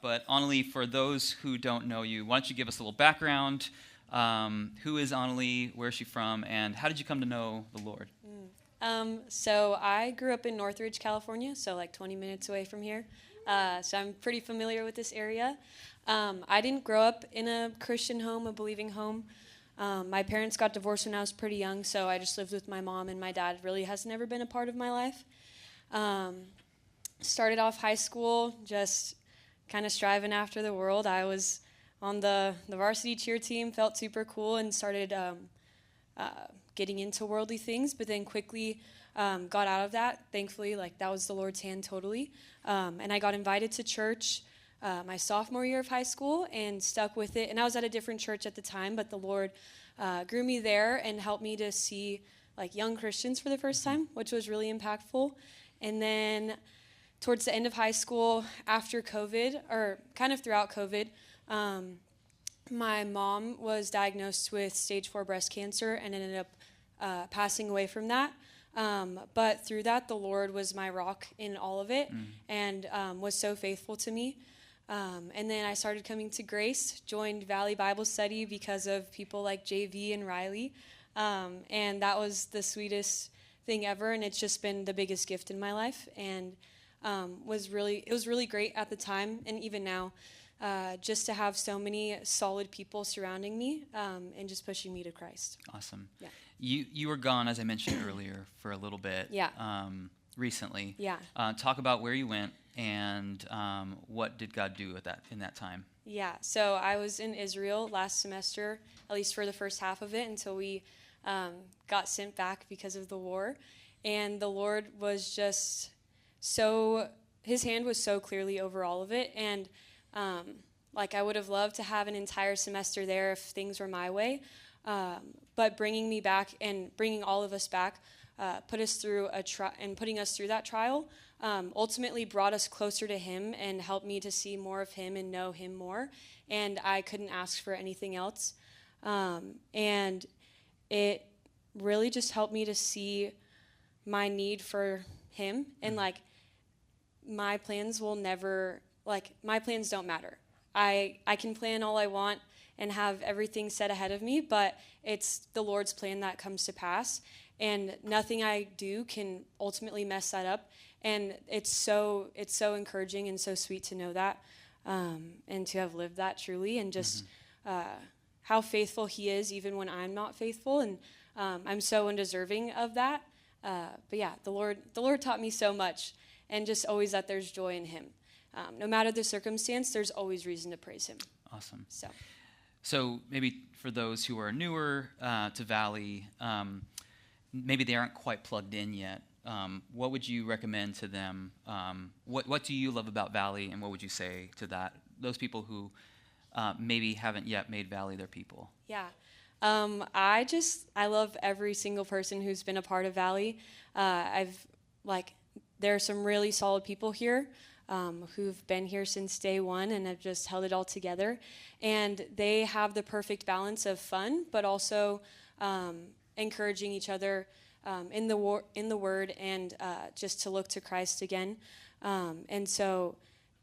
but Onalee, for those who don't know you, why don't you give us a little background? Who is Onalee? Where is she from? And how did you come to know the Lord? So I grew up in Northridge, California, so like 20 minutes away from here. So I'm pretty familiar with this area. I didn't grow up in a Christian home, a believing home. My parents got divorced when I was pretty young, so I just lived with my mom, and my dad really has never been a part of my life. Started off high school just kind of striving after the world. I was on the varsity cheer team, felt super cool, and started getting into worldly things, but then quickly got out of that. Thankfully, like that was the Lord's hand totally. And I got invited to church my sophomore year of high school and stuck with it. And I was at a different church at the time, but the Lord grew me there and helped me to see like young Christians for the first time, which was really impactful. And then towards the end of high school, after COVID, or kind of throughout COVID, my mom was diagnosed with stage 4 breast cancer and ended up passing away from that. But through that, the Lord was my rock in all of it and was so faithful to me. And then I started coming to Grace, joined Valley Bible Study because of people like JV and Riley. And that was the sweetest thing ever, and it's just been the biggest gift in my life. And it was really great at the time, and even now, just to have so many solid people surrounding me and just pushing me to Christ. Awesome. Yeah. You were gone, as I mentioned earlier, for a little bit. Yeah. Recently. Yeah. Talk about where you went and what did God do in that time? Yeah. So I was in Israel last semester, at least for the first half of it, until we got sent back because of the war. And the Lord was just his hand was so clearly over all of it. And like I would have loved to have an entire semester there if things were my way. But bringing me back and bringing all of us back put us through putting us through that trial ultimately brought us closer to Him and helped me to see more of Him and know Him more. And I couldn't ask for anything else. And it really just helped me to see my need for Him and like my plans don't matter. I can plan all I want and have everything set ahead of me, but it's the Lord's plan that comes to pass, and nothing I do can ultimately mess that up. And it's so encouraging and so sweet to know that, and to have lived that truly, and just how faithful He is even when I'm not faithful, and I'm so undeserving of that. But yeah, the Lord taught me so much, and just always that there's joy in Him. No matter the circumstance, there's always reason to praise Him. Awesome. So maybe for those who are newer to Valley, maybe they aren't quite plugged in yet, what would you recommend to them? What do you love about Valley, and what would you say to those people who maybe haven't yet made Valley their people? Yeah. I love every single person who's been a part of Valley. There are some really solid people here who've been here since day one and have just held it all together. And they have the perfect balance of fun, but also encouraging each other in the Word and just to look to Christ again. And so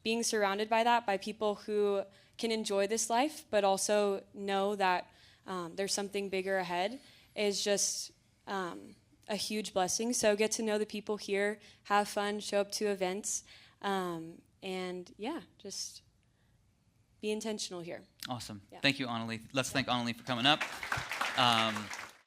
being surrounded by that, by people who can enjoy this life, but also know that there's something bigger ahead, is just a huge blessing. So get to know the people here, have fun, show up to events, and yeah, just be intentional here. Awesome. Yeah. Thank you, Onalee. Let's thank Onalee for coming up.